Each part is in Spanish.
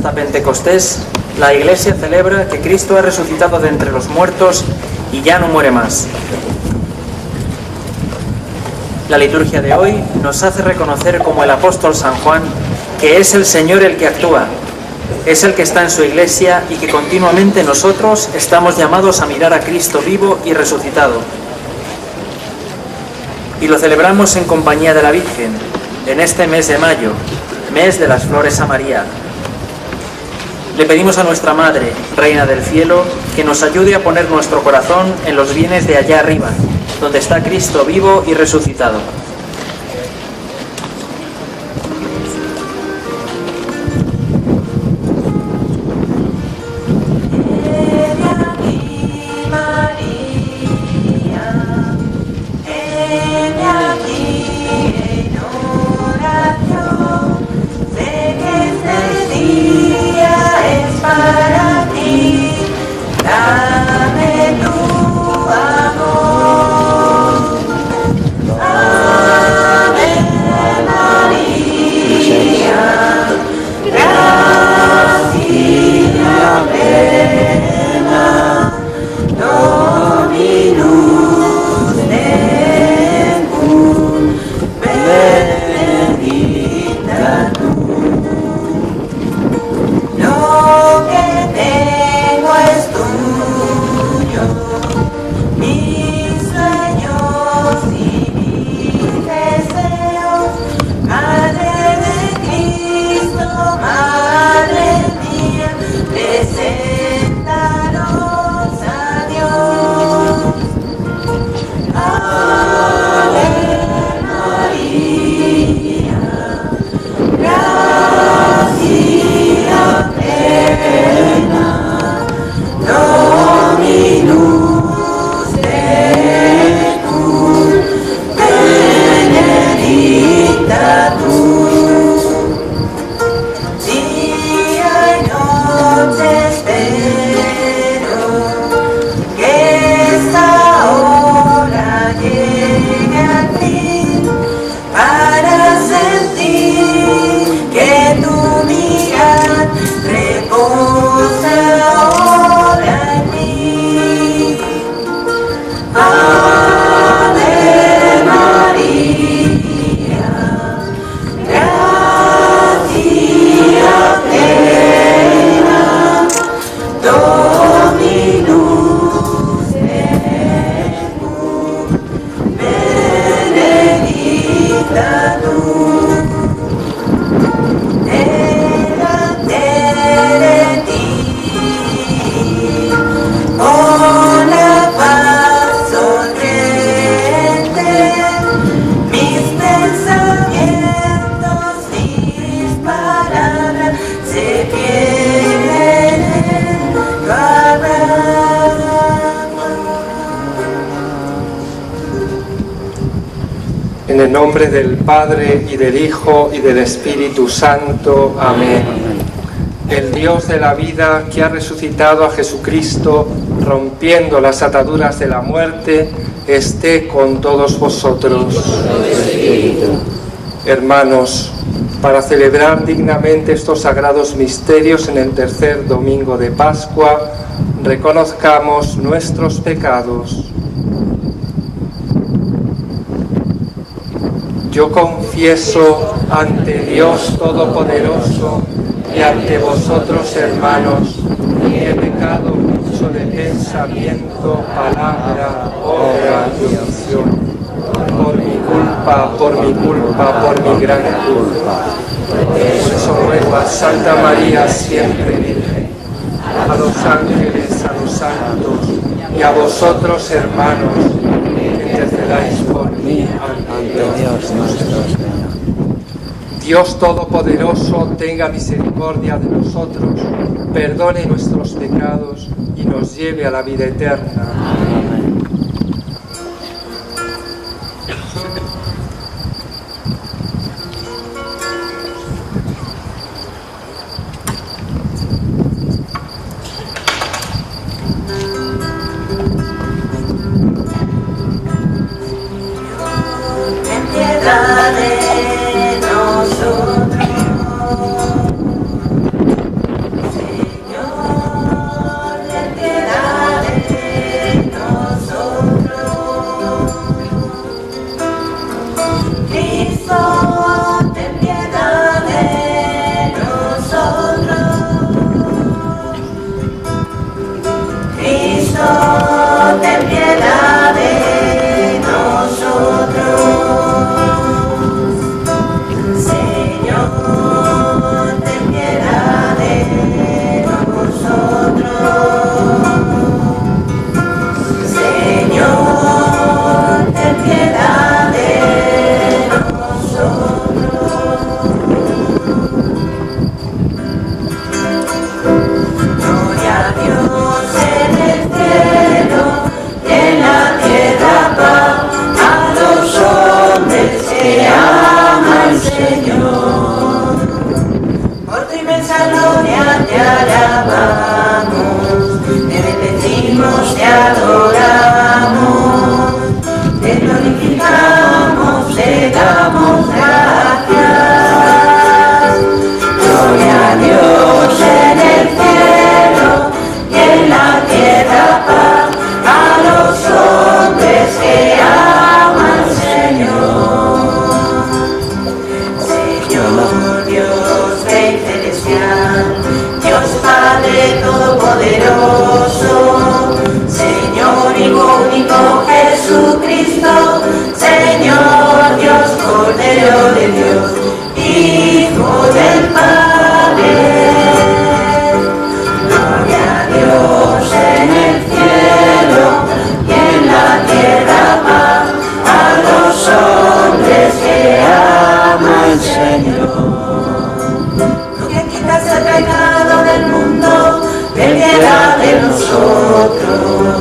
hasta Pentecostés, la Iglesia celebra que Cristo ha resucitado de entre los muertos y ya no muere más. La liturgia de hoy nos hace reconocer como el apóstol San Juan que es el Señor el que actúa, es el que está en su Iglesia y que continuamente nosotros estamos llamados a mirar a Cristo vivo y resucitado. Y lo celebramos en compañía de la Virgen, en este mes de mayo, mes de las flores a María. Le pedimos a nuestra Madre, Reina del Cielo, que nos ayude a poner nuestro corazón en los bienes de allá arriba, donde está Cristo vivo y resucitado. En el nombre del Padre, y del Hijo, y del Espíritu Santo. Amén. El Dios de la vida, que ha resucitado a Jesucristo, rompiendo las ataduras de la muerte, esté con todos vosotros. Hermanos, para celebrar dignamente estos sagrados misterios en el tercer domingo de Pascua, reconozcamos nuestros pecados. Yo confieso ante Dios Todopoderoso y ante vosotros, hermanos, que he pecado mucho de pensamiento, palabra, obra y omisión, por mi culpa, por mi gran culpa. Por eso ruego a Santa María, siempre Virgen, a los ángeles, a los santos y a vosotros, hermanos, que intercedáis por mí ante Dios nuestro Señor. Dios Todopoderoso tenga misericordia de nosotros, perdone nuestros pecados y nos lleve a la vida eterna. Amén. glorificamos, le damos gracias. Gloria a Dios en el cielo y en la tierra paz a los hombres que aman al Señor. Señor Dios Rey celestial, Dios Padre Todopoderoso, Señor Hijo único Jesucristo, Señor Dios Cordero de Dios, Hijo del Padre. Gloria a Dios en el cielo y en la tierra paz a los hombres que aman al Señor. Tú que quitas el pecado del mundo, ten piedad de nosotros.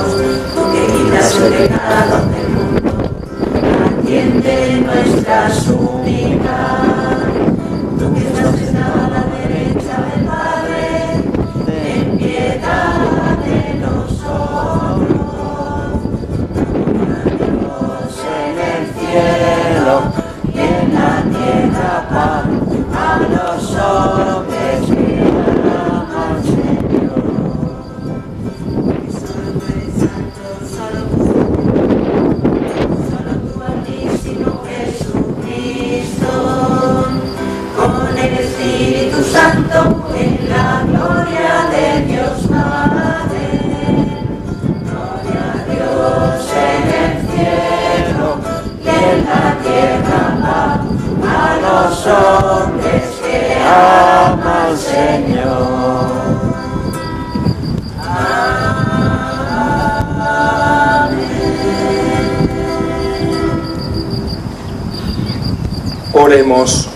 Tú que quitas el pecado del mundo, atiende nuestra súplica. Tú que estás sentado a la derecha del Padre, ten piedad de nosotros. Dios en el cielo y en la tierra paz a los hombres que aman al Señor. Solo tú eres santo, solo tú altísimo Jesucristo, con el Espíritu Santo en la gloria de Dios Padre. Gloria a Dios en el cielo y en la tierra paz a los hombres que aman al Señor. Oremos.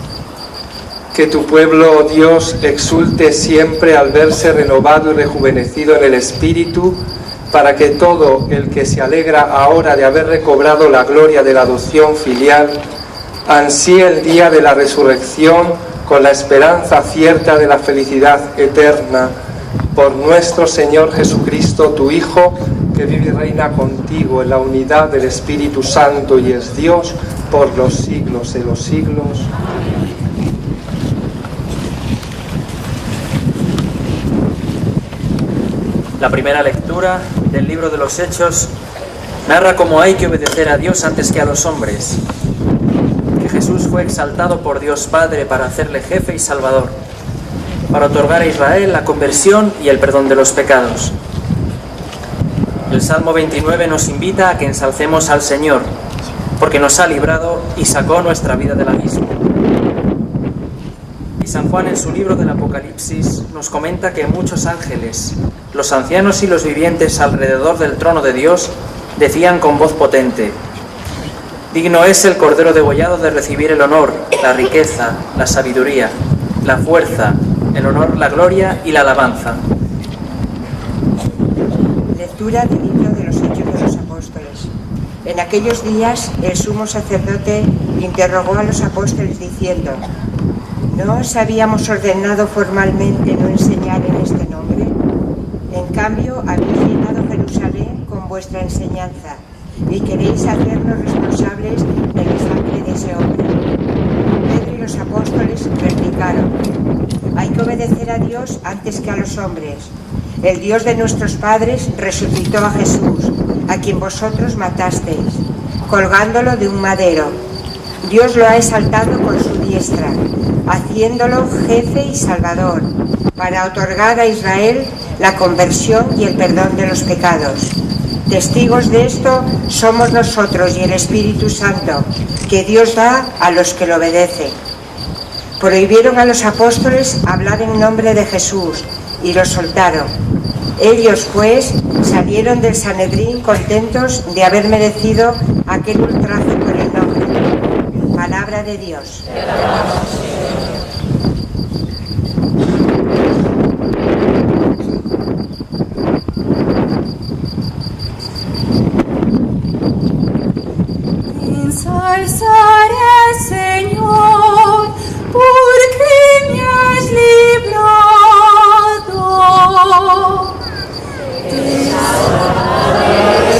Que tu pueblo, oh Dios, exulte siempre al verse renovado y rejuvenecido en el Espíritu, para que todo el que se alegra ahora de haber recobrado la gloria de la adopción filial, ansíe el día de la resurrección con la esperanza cierta de la felicidad eterna, por nuestro Señor Jesucristo, tu Hijo, que vive y reina contigo en la unidad del Espíritu Santo y es Dios por los siglos de los siglos. La primera lectura del libro de los Hechos narra cómo hay que obedecer a Dios antes que a los hombres, que Jesús fue exaltado por Dios Padre para hacerle jefe y salvador, para otorgar a Israel la conversión y el perdón de los pecados. El Salmo 29 nos invita a que ensalcemos al Señor, porque nos ha librado y sacó nuestra vida del abismo. Y San Juan, en su libro del Apocalipsis, nos comenta que muchos ángeles, los ancianos y los vivientes alrededor del trono de Dios, decían con voz potente: digno es el Cordero degollado de recibir el honor, la riqueza, la sabiduría, la fuerza, el honor, la gloria y la alabanza. Lectura del libro de los Hechos de los Apóstoles. En aquellos días el sumo sacerdote interrogó a los apóstoles diciendo: ¿no os habíamos ordenado formalmente no enseñar en este nombre? En cambio habéis llenado Jerusalén con vuestra enseñanza y queréis hacernos responsables de la sangre de ese hombre. Pedro y los apóstoles replicaron: hay que obedecer a Dios antes que a los hombres. El Dios de nuestros padres resucitó a Jesús, a quien vosotros matasteis, colgándolo de un madero. Dios lo ha exaltado con su diestra, haciéndolo jefe y salvador, para otorgar a Israel la conversión y el perdón de los pecados. Testigos de esto somos nosotros y el Espíritu Santo, que Dios da a los que lo obedecen. Prohibieron a los apóstoles hablar en nombre de Jesús y los soltaron. Ellos, pues, salieron del Sanedrín contentos de haber merecido aquel ultraje por el nombre. Palabra de Dios. Ensalzaré al Señor, porque me has librado. Ensalzaré al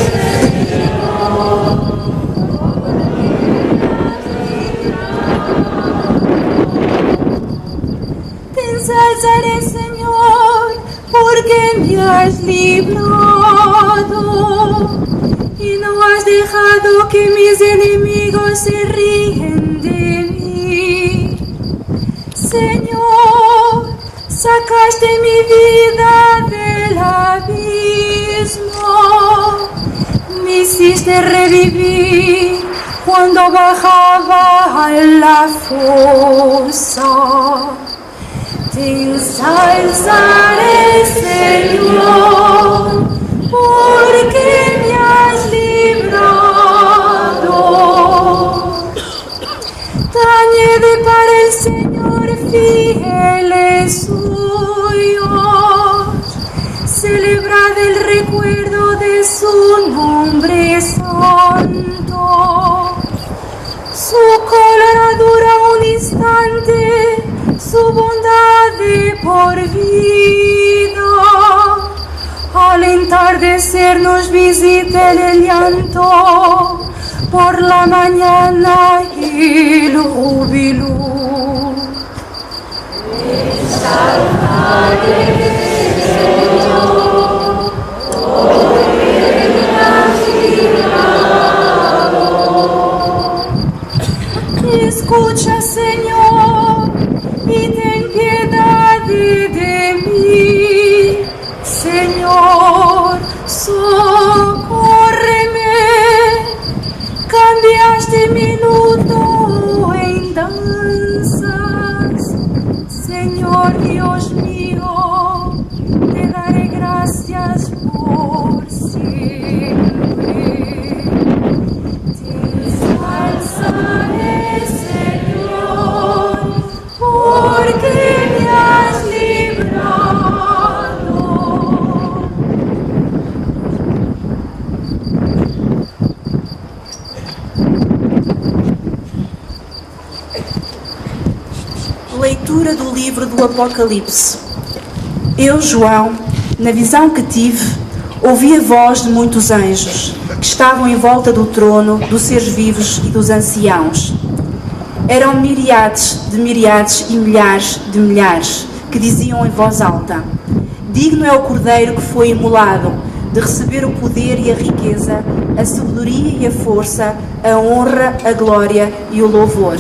Señor, me has librado y no has dejado que mis enemigos se ríen de mí. Señor, sacaste mi vida del abismo, me hiciste revivir cuando bajaba a la fosa. Te ensalzaré, Señor, porque me has librado. Tañede para el Señor fieles suyos, celebrad el recuerdo de su nombre santo. Su cólera dura un instante, su bondad de por vida. Al entardecer nos visita el llanto, por la mañana el júbilo. Escucha, Señor, y ten piedad de mí. Señor, socórreme. Cambiaste mi luto en danzas. Señor Dios mío, te daré gracias por siempre. Te ensalzaré, Señor, porque me has librado. Leitura do livro do Apocalipse. Eu, João, na visão que tive, ouvi a voz de muitos anjos, que estavam em volta do trono, dos seres vivos e dos anciãos. Eram miríades e milhares de milhares, que diziam em voz alta: digno é o Cordeiro que foi imolado, de receber o poder e a riqueza, a sabedoria e a força, a honra, a glória e o louvor.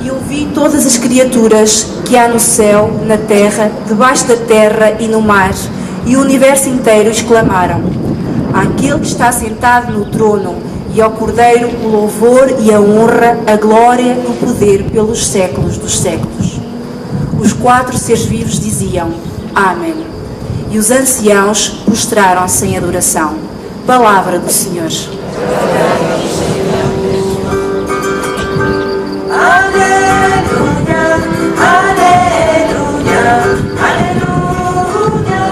E ouvi todas as criaturas que há no céu, na terra, debaixo da terra e no mar, e o universo inteiro exclamaram: àquele que está sentado no trono e ao Cordeiro o louvor e a honra, a glória e o poder pelos séculos dos séculos. Os 4 seres vivos diziam: Amém. E os anciãos prostraram-se em adoração. Palavra do Senhor. Aleluia, aleluia, aleluia, aleluia,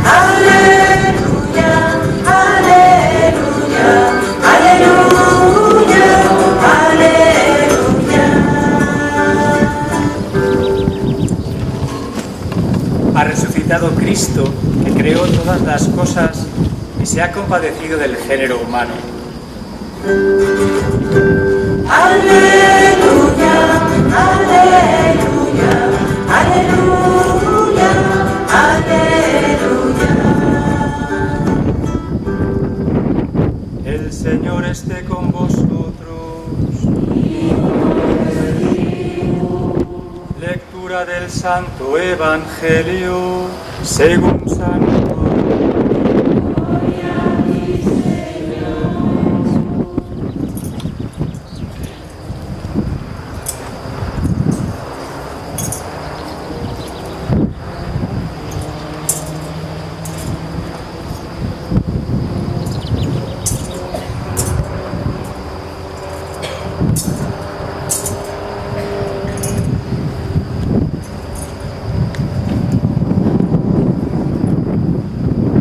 aleluia, aleluia, aleluia, aleluia. Ha resucitado Cristo, que creó todas las cosas y se ha compadecido del género humano. Aleluya, aleluya, aleluya, aleluya. El Señor esté con vosotros. Lectura del Santo Evangelio según San Juan.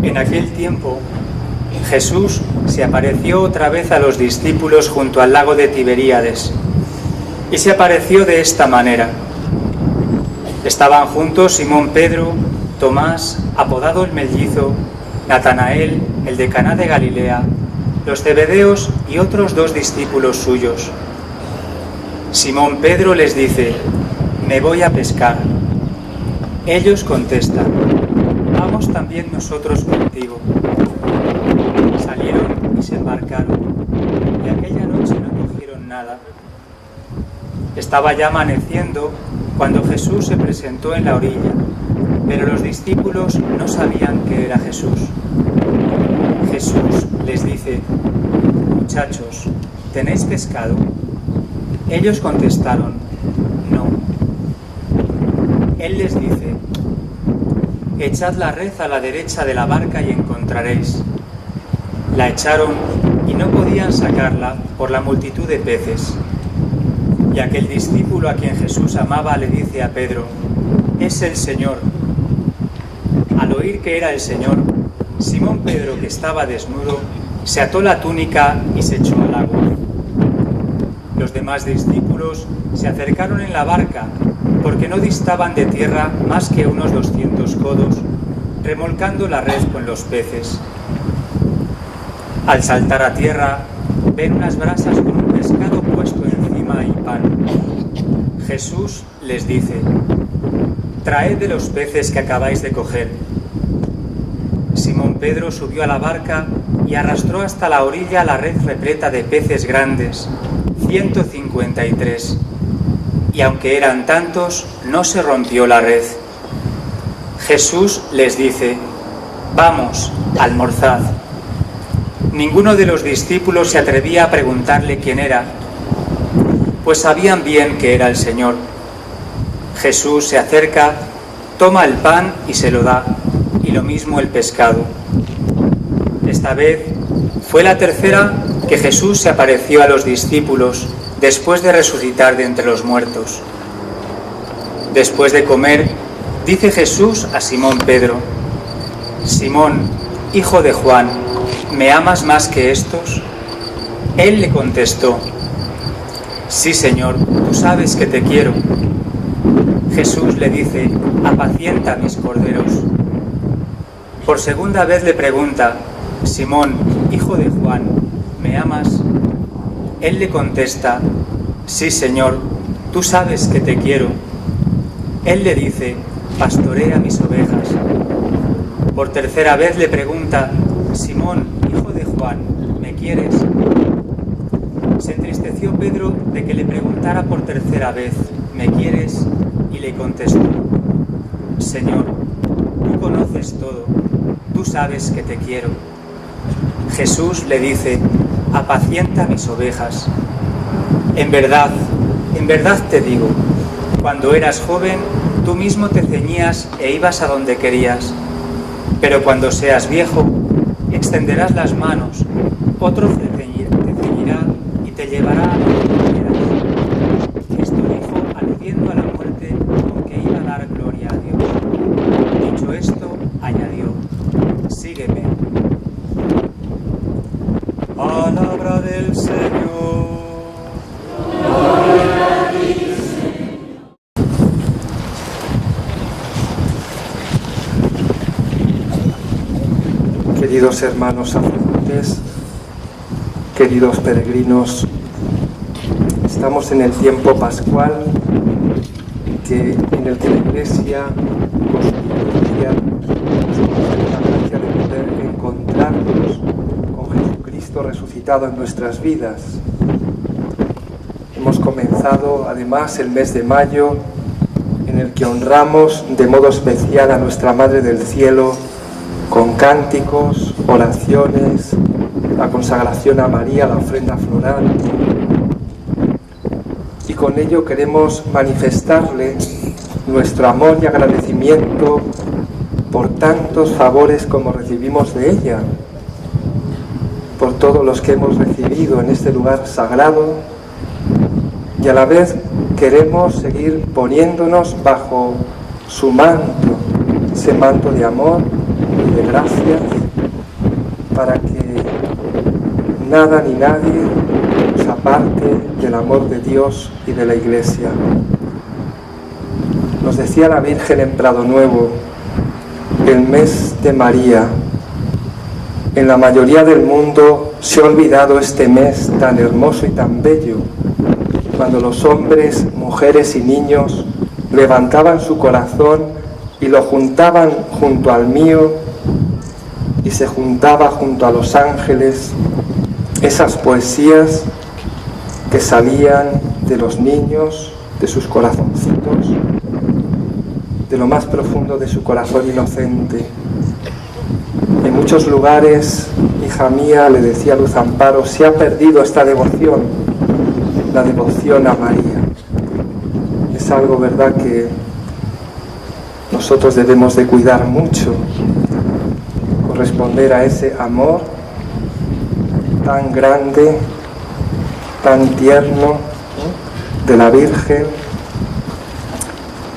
En aquel tiempo, Jesús se apareció otra vez a los discípulos junto al lago de Tiberíades, y se apareció de esta manera. Estaban juntos Simón Pedro, Tomás, apodado el Mellizo, Natanael, el de Caná de Galilea, los Zebedeos y otros 2 discípulos suyos. Simón Pedro les dice: me voy a pescar. Ellos contestan: vamos también nosotros contigo. Salieron y se embarcaron, y aquella noche no cogieron nada. Estaba ya amaneciendo cuando Jesús se presentó en la orilla, pero los discípulos no sabían que era Jesús. Jesús les dice: muchachos, ¿tenéis pescado? Ellos contestaron: no. Él les dice: echad la red a la derecha de la barca y encontraréis. La echaron y no podían sacarla por la multitud de peces. Y aquel discípulo a quien Jesús amaba le dice a Pedro: es el Señor. Al oír que era el Señor, Simón Pedro, que estaba desnudo, se ató la túnica y se echó al agua. Los demás discípulos se acercaron en la barca, porque no distaban de tierra más que unos 200 codos, remolcando la red con los peces. Al saltar a tierra, ven unas brasas con un pescado puesto encima y pan. Jesús les dice: traed de los peces que acabáis de coger. Simón Pedro subió a la barca y arrastró hasta la orilla la red repleta de peces grandes, 153. Y aunque eran tantos, no se rompió la red. Jesús les dice: vamos, almorzad. Ninguno de los discípulos se atrevía a preguntarle quién era, pues sabían bien que era el Señor. Jesús se acerca, toma el pan y se lo da, y lo mismo el pescado. Esta vez fue la tercera que Jesús se apareció a los discípulos después de resucitar de entre los muertos. Después de comer, dice Jesús a Simón Pedro: Simón, hijo de Juan, ¿me amas más que estos? Él le contestó: sí, Señor, tú sabes que te quiero. Jesús le dice: apacienta mis corderos. Por segunda vez le pregunta: Simón, hijo de Juan, ¿me amas? Él le contesta: sí, Señor, tú sabes que te quiero. Él le dice: pastorea mis ovejas. Por tercera vez le pregunta: Simón, hijo de Juan, ¿me quieres? Se entristeció Pedro de que le preguntara por tercera vez: ¿me quieres? Y le contestó: Señor, tú conoces todo, tú sabes que te quiero. Jesús le dice: apacienta mis ovejas. En verdad te digo, cuando eras joven, tú mismo te ceñías e ibas a donde querías. Pero cuando seas viejo, extenderás las manos, otro te ceñirá y te llevará a donde quieras. Esto dijo aludiendo a la muerte con que iba a dar gloria a Dios. Dicho esto, añadió: sígueme. Palabra del Señor. Queridos hermanos sacerdotes, queridos peregrinos, estamos en el tiempo pascual en el que la Iglesia, con su liturgia, nos concede la gracia de poder encontrarnos con Jesucristo resucitado en nuestras vidas. Hemos comenzado además el mes de mayo, en el que honramos de modo especial a nuestra Madre del Cielo, con cánticos, oraciones, la consagración a María, la ofrenda floral. Y con ello queremos manifestarle nuestro amor y agradecimiento por tantos favores como recibimos de ella, por todos los que hemos recibido en este lugar sagrado, y a la vez queremos seguir poniéndonos bajo su manto, ese manto de amor y de gracias, para que nada ni nadie nos aparte del amor de Dios y de la Iglesia. Nos decía la Virgen en Prado Nuevo: el mes de María. En la mayoría del mundo se ha olvidado este mes tan hermoso y tan bello, cuando los hombres, mujeres y niños levantaban su corazón y lo juntaban junto al mío y se juntaba junto a los ángeles esas poesías que salían de los niños, de sus corazoncitos, de lo más profundo de su corazón inocente. En muchos lugares, hija mía, le decía Luz Amparo, se ha perdido esta devoción, la devoción a María. Es algo, ¿verdad?, que nosotros debemos de cuidar mucho, corresponder a ese amor tan grande, tan tierno de la Virgen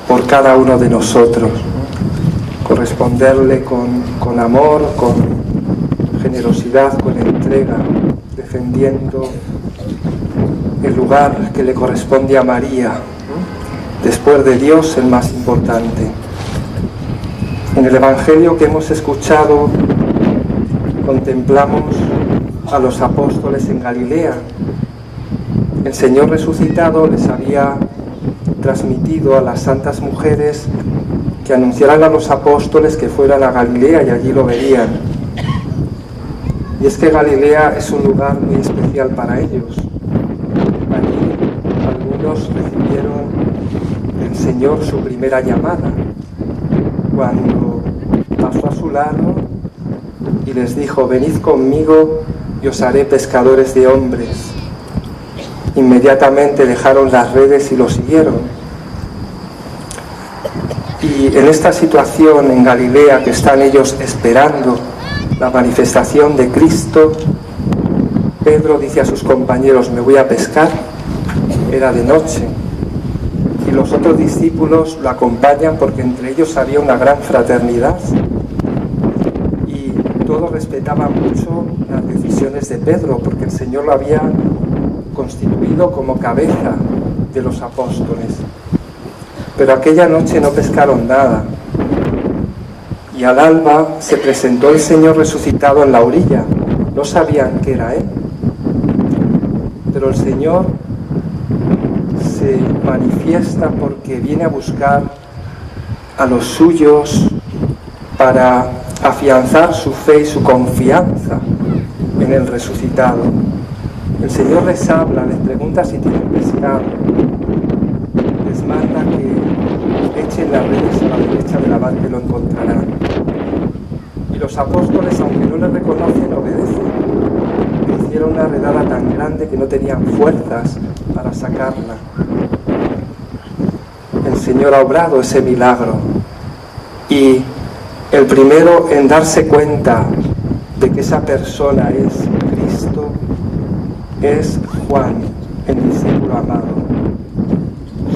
por cada uno de nosotros, corresponderle con amor, con generosidad, con entrega, defendiendo el lugar que le corresponde a María, después de Dios el más importante. En el Evangelio que hemos escuchado contemplamos a los apóstoles en Galilea. El Señor resucitado les había transmitido a las santas mujeres que anunciaran a los apóstoles que fueran a Galilea y allí lo verían. Y es que Galilea es un lugar muy especial para ellos. Allí algunos recibieron del Señor su primera llamada, cuando pasó a su lado y les dijo: venid conmigo y os haré pescadores de hombres. Inmediatamente dejaron las redes y lo siguieron. Y en esta situación en Galilea, que están ellos esperando la manifestación de Cristo, Pedro dice a sus compañeros: me voy a pescar. Era de noche. Y los otros discípulos lo acompañan porque entre ellos había una gran fraternidad. Y todos respetaban mucho las decisiones de Pedro, porque el Señor lo había constituido como cabeza de los apóstoles. Pero aquella noche no pescaron nada. Y al alba se presentó el Señor resucitado en la orilla. No sabían que era Él. Pero el Señor se manifiesta porque viene a buscar a los suyos para afianzar su fe y su confianza en el resucitado. El Señor les habla, les pregunta si tienen pescado, les manda que echen las redes a la derecha de la barca y lo encontrarán. Y los apóstoles, aunque no les reconocen, obedecen. Hicieron una redada tan grande que no tenían fuerzas para sacarla. El Señor ha obrado ese milagro, y el primero en darse cuenta de que esa persona es Cristo es Juan, el discípulo amado.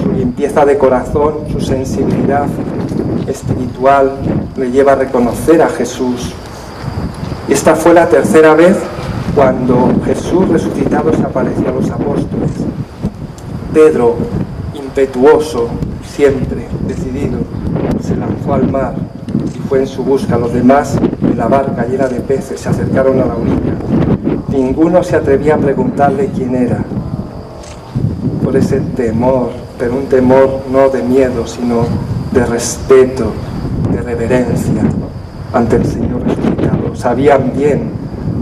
Su limpieza de corazón, su sensibilidad espiritual le lleva a reconocer a Jesús. Y esta fue la tercera vez cuando Jesús resucitado se apareció a los apóstoles. Pedro, impetuoso, siempre decidido, se lanzó al mar y fue en su busca. Los demás, en la barca llena de peces, se acercaron a la orilla. Ninguno se atrevía a preguntarle quién era, por ese temor, pero un temor no de miedo, sino de respeto, de reverencia ante el Señor resucitado. Sabían bien,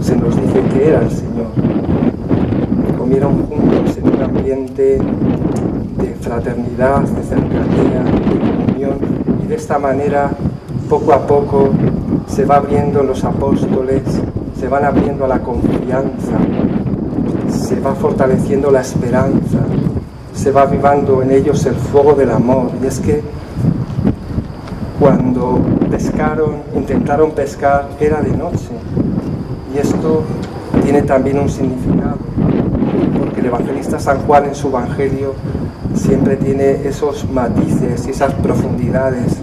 se nos dice que era el Señor. Comieron juntos en un ambiente de fraternidad, de cercanía, de comunión, y de esta manera, poco a poco, se va abriendo los apóstoles, se van abriendo a la confianza, se va fortaleciendo la esperanza, se va avivando en ellos el fuego del amor. Y es que cuando intentaron pescar, era de noche. Y esto tiene también un significado, porque el evangelista San Juan en su evangelio siempre tiene esos matices y esas profundidades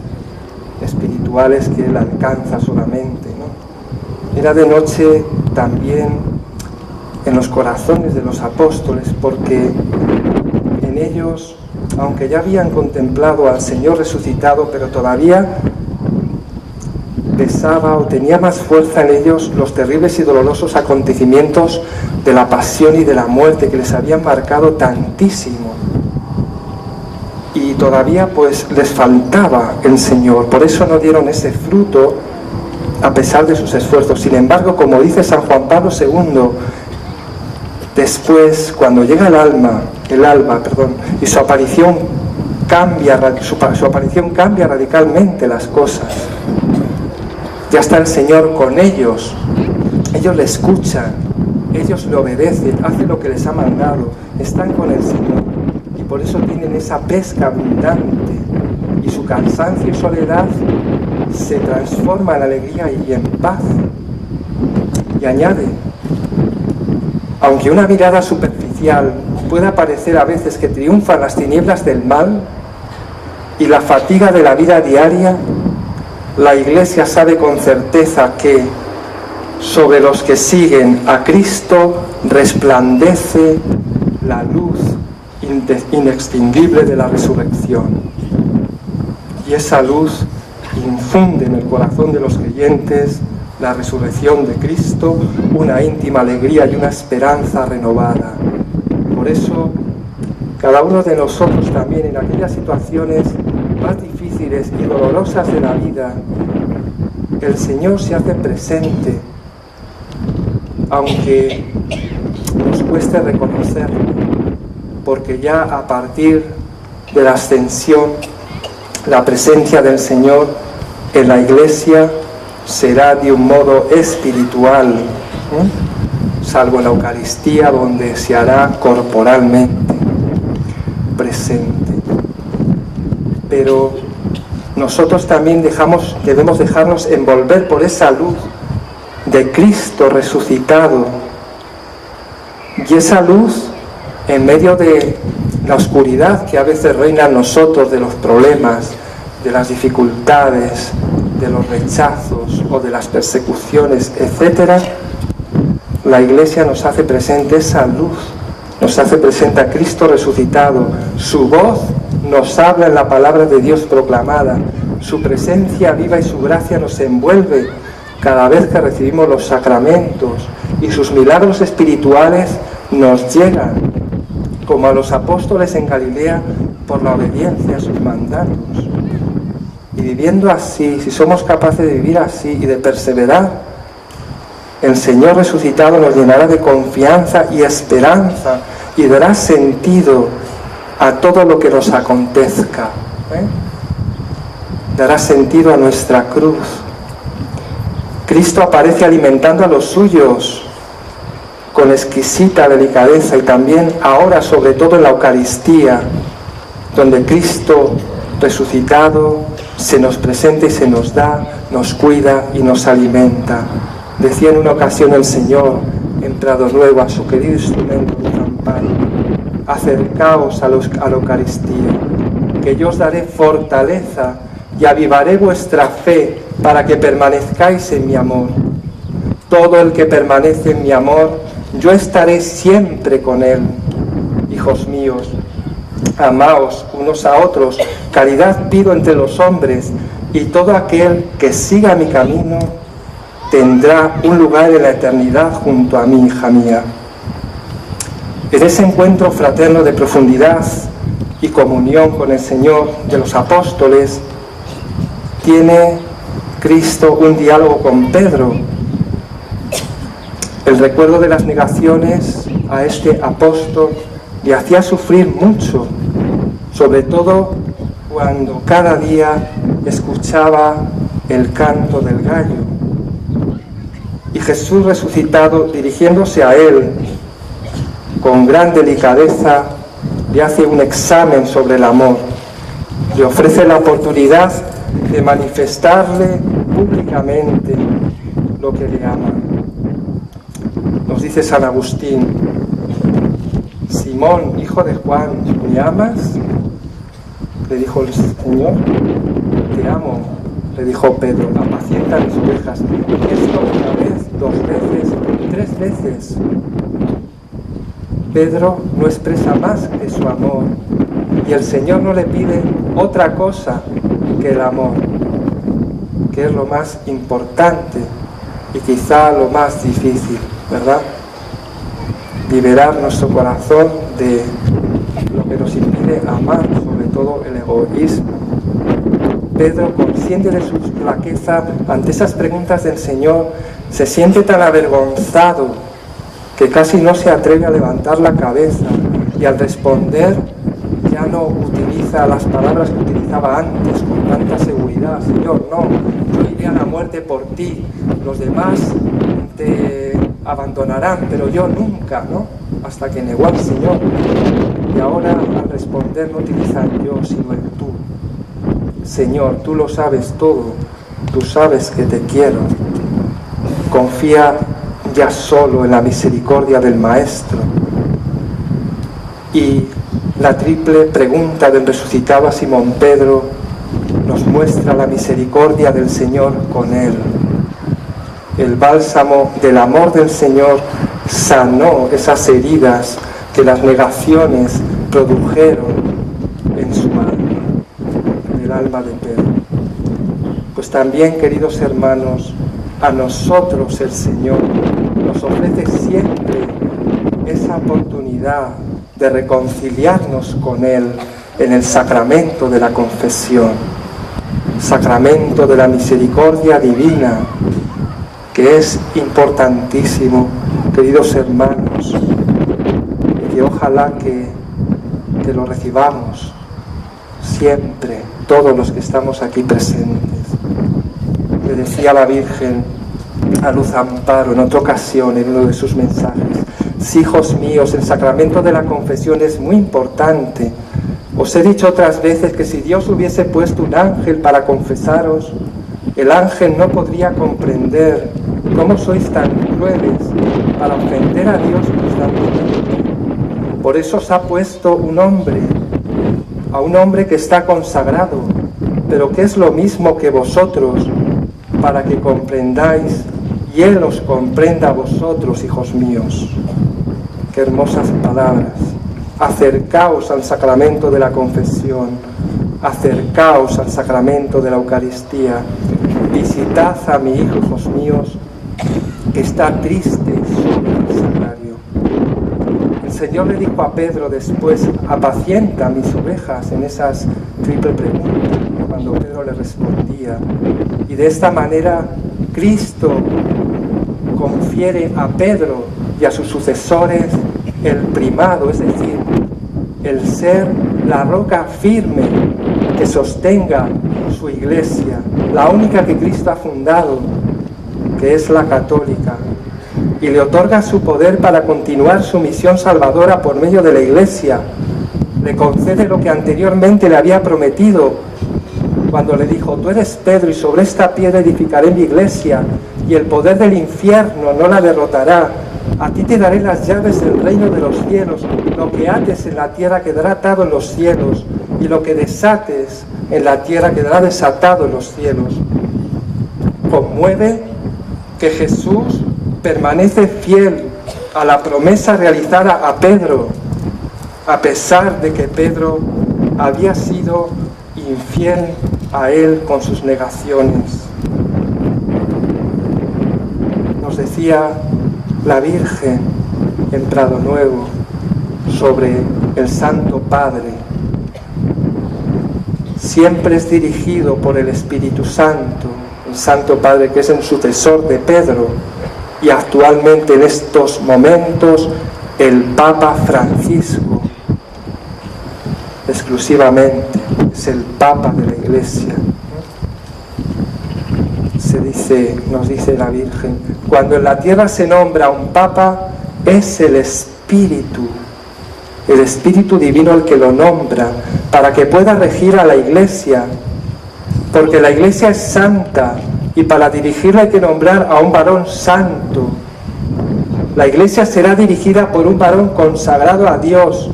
espirituales que él alcanza solamente, ¿no? Era de noche también en los corazones de los apóstoles, porque en ellos, aunque ya habían contemplado al Señor resucitado, pero todavía pesaba o tenía más fuerza en ellos los terribles y dolorosos acontecimientos de la pasión y de la muerte que les habían marcado tantísimo. Y y todavía pues les faltaba el Señor, por eso no dieron ese fruto a pesar de sus esfuerzos. Sin embargo, como dice San Juan Pablo II, después, cuando llega el alba, y su aparición cambia radicalmente las cosas. Ya está el Señor con ellos le escuchan, ellos le obedecen, hacen lo que les ha mandado, están con el Señor y por eso tienen esa pesca abundante y su cansancio y soledad se transforma en alegría y en paz. Y añade, aunque una mirada superficial pueda parecer a veces que triunfan las tinieblas del mal y la fatiga de la vida diaria, la Iglesia sabe con certeza que sobre los que siguen a Cristo resplandece la luz inextinguible de la resurrección. Y esa luz infunde en el corazón de los creyentes la resurrección de Cristo, una íntima alegría y una esperanza renovada. Por eso, cada uno de nosotros también en aquellas situaciones más difíciles y dolorosas de la vida, el Señor se hace presente, aunque nos cueste reconocerlo, porque ya a partir de la ascensión, la presencia del Señor en la Iglesia será de un modo espiritual, salvo en la Eucaristía, donde se hará corporalmente presente. Pero nosotros también debemos dejarnos envolver por esa luz de Cristo resucitado, y esa luz en medio de la oscuridad que a veces reina en nosotros, de los problemas, de las dificultades, de los rechazos o de las persecuciones, etc., la Iglesia nos hace presente esa luz, nos hace presente a Cristo resucitado. Su voz nos habla en la palabra de Dios proclamada, su presencia viva y su gracia nos envuelve cada vez que recibimos los sacramentos, y sus milagros espirituales nos llegan, como a los apóstoles en Galilea, por la obediencia a sus mandatos. Y viviendo así, si somos capaces de vivir así y de perseverar, el Señor resucitado nos llenará de confianza y esperanza y dará sentido a todo lo que nos acontezca. Dará sentido a nuestra cruz. Cristo aparece alimentando a los suyos con exquisita delicadeza, y también ahora, sobre todo en la Eucaristía, donde Cristo resucitado se nos presenta y se nos da, nos cuida y nos alimenta. Decía en una ocasión el Señor en Prado Nuevo a su querido instrumento de amparo: acercaos a la Eucaristía, que yo os daré fortaleza y avivaré vuestra fe para que permanezcáis en mi amor. Todo el que permanece en mi amor, yo estaré siempre con él. Hijos míos, amaos unos a otros, caridad pido entre los hombres, y todo aquel que siga mi camino tendrá un lugar en la eternidad junto a mí, hija mía. En ese encuentro fraterno de profundidad y comunión con el Señor de los apóstoles, tiene Cristo un diálogo con Pedro. El recuerdo de las negaciones a este apóstol le hacía sufrir mucho, sobre todo cuando cada día escuchaba el canto del gallo. Y Jesús resucitado, dirigiéndose a él con gran delicadeza, le hace un examen sobre el amor. Le ofrece la oportunidad de manifestarle públicamente lo que le ama. Nos dice San Agustín: Simón, hijo de Juan, ¿me amas? Le dijo el Señor. Te amo, le dijo Pedro, apacienta mis ovejas. Y esto una vez, 2 veces, 3 veces. Pedro no expresa más que su amor, y el Señor no le pide otra cosa que el amor, que es lo más importante y quizá lo más difícil, ¿verdad? Liberar nuestro corazón de lo que que nos impide amar, sobre todo el egoísmo. Pedro, consciente de su flaqueza ante esas preguntas del Señor, se siente tan avergonzado que casi no se atreve a levantar la cabeza, y al responder ya no utiliza las palabras que utilizaba antes con tanta seguridad. Señor, no, yo iré a la muerte por ti, los demás te abandonarán, pero yo nunca, ¿no? Hasta que negó al Señor. Y ahora al responder no utiliza el yo, sino el tú. Señor, tú lo sabes todo, tú sabes que te quiero. Confía ya solo en la misericordia del Maestro. Y la triple pregunta del resucitado a Simón Pedro nos muestra la misericordia del Señor con él. El bálsamo del amor del Señor sanó esas heridas que las negaciones produjeron en su alma, en el alma de Pedro. Pues también, queridos hermanos, a nosotros el Señor nos ofrece siempre esa oportunidad de reconciliarnos con Él en el sacramento de la confesión, sacramento de la misericordia divina, que es importantísimo, queridos hermanos, y que ojalá que lo recibamos siempre, todos los que estamos aquí presentes. Le decía la Virgen a Luz Amparo en otra ocasión, en uno de sus mensajes: sí, hijos míos, el sacramento de la confesión es muy importante. Os he dicho otras veces que si Dios hubiese puesto un ángel para confesaros, el ángel no podría comprender cómo sois tan crueles para ofender a Dios constantemente. Por eso os ha puesto un hombre, a un hombre que está consagrado, pero que es lo mismo que vosotros, para que comprendáis y Él os comprenda a vosotros, hijos míos. Qué hermosas palabras. Acercaos al sacramento de la confesión, acercaos al sacramento de la Eucaristía, visitad a mi hijo, hijos míos, que está triste sobre el sagrario. El Señor le dijo a Pedro después: apacienta mis ovejas, en esas triple preguntas, cuando Pedro le respondía. Y de esta manera Cristo confiere a Pedro y a sus sucesores el primado, es decir, el ser la roca firme que sostenga su iglesia, la única que Cristo ha fundado, que es la católica, y le otorga su poder para continuar su misión salvadora por medio de la iglesia. Le concede lo que anteriormente le había prometido, cuando le dijo: tú eres Pedro, y sobre esta piedra edificaré mi iglesia, y el poder del infierno no la derrotará. A ti te daré las llaves del reino de los cielos. Lo que ates en la tierra quedará atado en los cielos, y lo que desates en la tierra quedará desatado en los cielos. Conmueve que Jesús permanece fiel a la promesa realizada a Pedro, a pesar de que Pedro había sido infiel a él con sus negaciones. Nos decía la Virgen en Prado Nuevo sobre el Santo Padre: siempre es dirigido por el Espíritu Santo, el Santo Padre, que es el sucesor de Pedro, y actualmente en estos momentos el Papa Francisco, exclusivamente es el Papa de la Iglesia. Nos dice la Virgen: cuando en la tierra se nombra un Papa, es el Espíritu Divino el que lo nombra, para que pueda regir a la Iglesia, porque la Iglesia es santa, y para dirigirla hay que nombrar a un varón santo. La Iglesia será dirigida por un varón consagrado a Dios,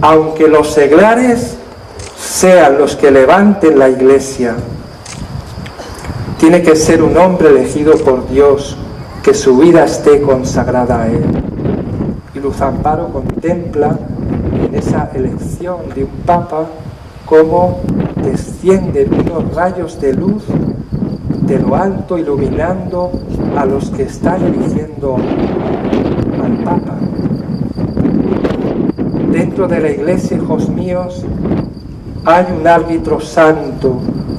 aunque los seglares sean los que levanten la Iglesia. Tiene que ser un hombre elegido por Dios, que su vida esté consagrada a Él. Y Luz Amparo contempla en esa elección de un Papa cómo descienden unos rayos de luz de lo alto, iluminando a los que están eligiendo al Papa. Dentro dentro de la Iglesia, hijos míos, hay un árbitro santo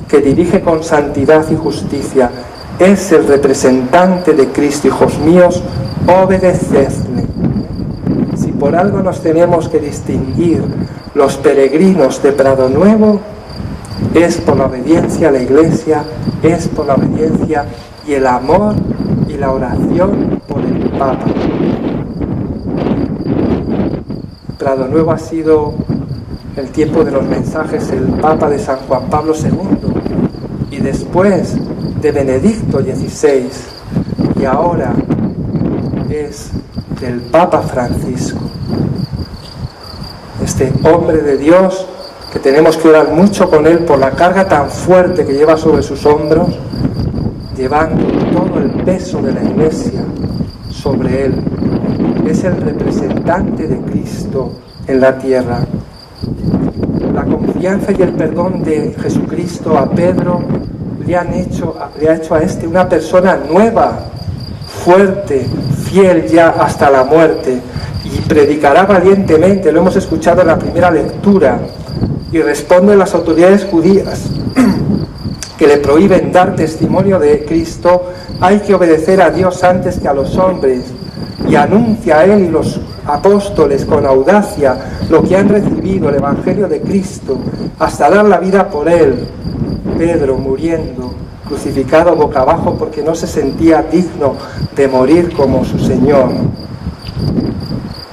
que dirige con santidad y justicia. Es el representante de Cristo, hijos míos, obedecedle. Si por algo nos tenemos que distinguir los peregrinos de Prado Nuevo, es por la obediencia a la Iglesia, es por la obediencia y el amor y la oración por el Papa. Prado Nuevo ha sido el tiempo de los mensajes del Papa de San Juan Pablo II y después de Benedicto XVI y ahora es del Papa Francisco. Este hombre de Dios que tenemos que orar mucho con él por la carga tan fuerte que lleva sobre sus hombros, llevando todo el peso de la Iglesia sobre él. Es el representante de Cristo en la tierra. La confianza y el perdón de Jesucristo a Pedro le ha hecho a este una persona nueva, fuerte, fiel ya hasta la muerte, y predicará valientemente. Lo hemos escuchado en la primera lectura, y responde a las autoridades judías que le prohíben dar testimonio de Cristo. Hay que obedecer a Dios antes que a los hombres, y anuncia a él y los apóstoles con audacia lo que han recibido, el Evangelio de Cristo, hasta dar la vida por él. Pedro muriendo, crucificado boca abajo porque no se sentía digno de morir como su Señor.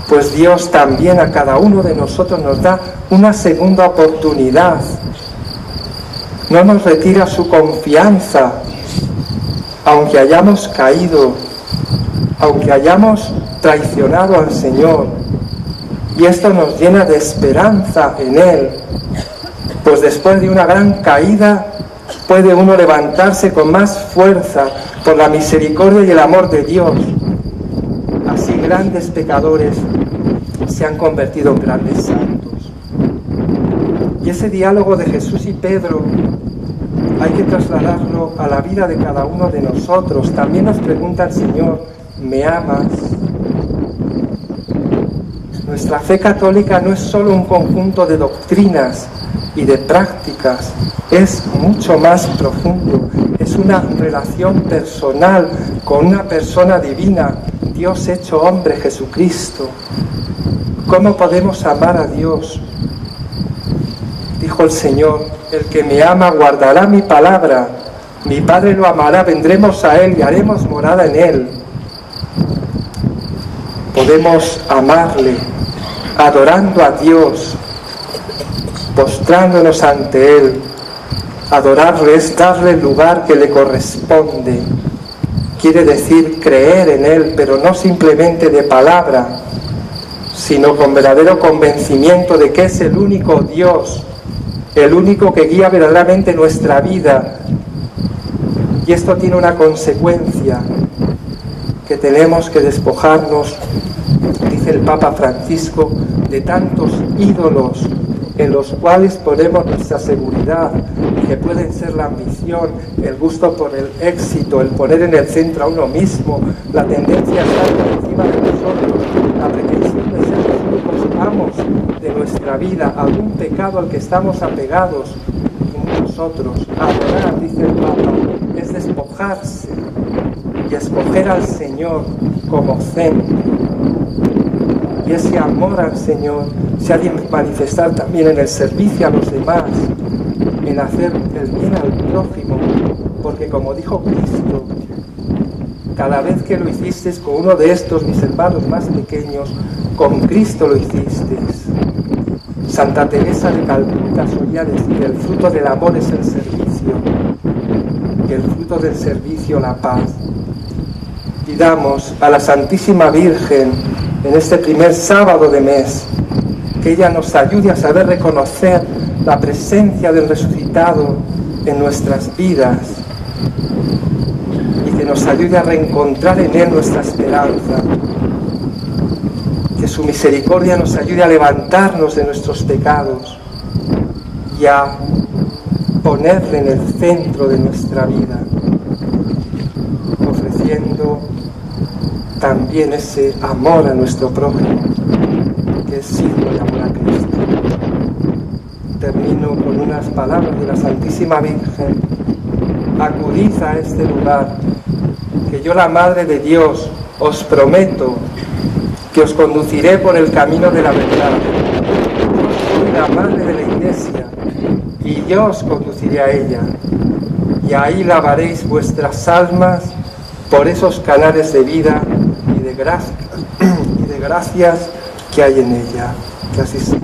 Pues Dios también a cada uno de nosotros nos da una segunda oportunidad. No nos retira su confianza, aunque hayamos caído, aunque hayamos traicionado al Señor. Y esto nos llena de esperanza en Él, pues después de una gran caída puede uno levantarse con más fuerza por la misericordia y el amor de Dios. Así grandes pecadores se han convertido en grandes santos. Y ese diálogo de Jesús y Pedro hay que trasladarlo a la vida de cada uno de nosotros. También nos pregunta el Señor: ¿me amas? Nuestra fe católica no es solo un conjunto de doctrinas y de prácticas, es mucho más profundo. Es una relación personal con una persona divina, Dios hecho hombre, Jesucristo. ¿Cómo podemos amar a Dios? Dijo el Señor: el que me ama guardará mi palabra, mi Padre lo amará, vendremos a Él y haremos morada en Él. Podemos amarle adorando a Dios, postrándonos ante Él. Adorarle es darle el lugar que le corresponde. Quiere decir creer en Él, pero no simplemente de palabra, sino con verdadero convencimiento de que es el único Dios, el único que guía verdaderamente nuestra vida. Y esto tiene una consecuencia, que tenemos que despojarnos, dice el Papa Francisco, de tantos ídolos en los cuales ponemos nuestra seguridad, que pueden ser la ambición, el gusto por el éxito, el poner en el centro a uno mismo, la tendencia a estar por encima de nosotros, la pretensión de ser los únicos amos de nuestra vida, algún pecado al que estamos apegados en nosotros. Adorar, dice el Papa, es despojarse y escoger al Señor como centro. Y ese amor al Señor se ha de manifestar también en el servicio a los demás, en hacer el bien al prójimo, porque como dijo Cristo, cada vez que lo hicisteis con uno de estos mis hermanos más pequeños, con Cristo lo hicisteis. Santa Teresa de Calcuta solía decir: el fruto del amor es el servicio, y el fruto del servicio la paz. Pidamos a la Santísima Virgen en este primer sábado de mes que ella nos ayude a saber reconocer la presencia del resucitado en nuestras vidas y que nos ayude a reencontrar en Él nuestra esperanza. Que su misericordia nos ayude a levantarnos de nuestros pecados y a ponerle en el centro de nuestra vida, ofreciendo también ese amor a nuestro prójimo, que que es signo de amor a Cristo. Termino con unas palabras de la Santísima Virgen. Acudid a este lugar, que yo, la Madre de Dios, os prometo que os conduciré por el camino de la verdad. Yo soy la Madre de la Iglesia y yo os conduciré a ella. Y ahí lavaréis vuestras almas por esos canales de vida y de gracias que hay en ella. Que así sea.